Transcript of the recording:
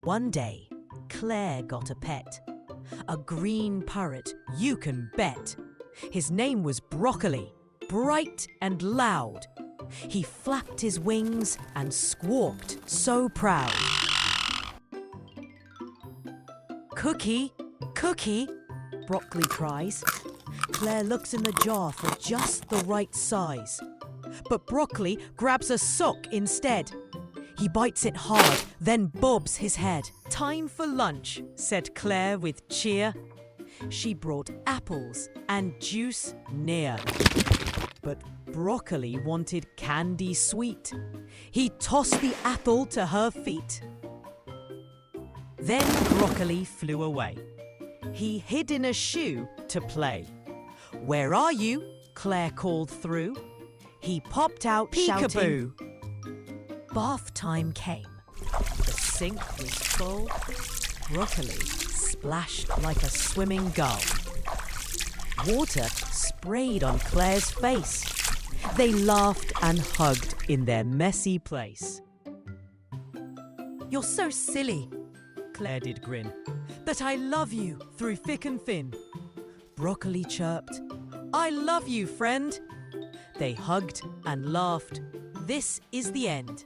One day, Claire got a pet. A green parrot, you can bet. His name was Broccoli, bright and loud. He flapped his wings and squawked so proud. Cookie, cookie, Broccoli cries. Claire looks in the jar for just the right size. But Broccoli grabs a sock instead. He bites it hard, then bobs his head. Time for lunch, said Claire with cheer. She brought apples and juice near. But Broccoli wanted candy sweet. He tossed the apple to her feet. Then Broccoli flew away. He hid in a shoe to play. Where are you? Claire called through. He popped out Peekaboo. shouting. Bath time came. The sink was full. Broccoli splashed like a swimming gull. Water sprayed on Claire's face. They laughed and hugged in their messy place. You're so silly, Claire did grin, that I love you through thick and thin. Broccoli chirped, I love you, friend. They hugged and laughed. This is the end.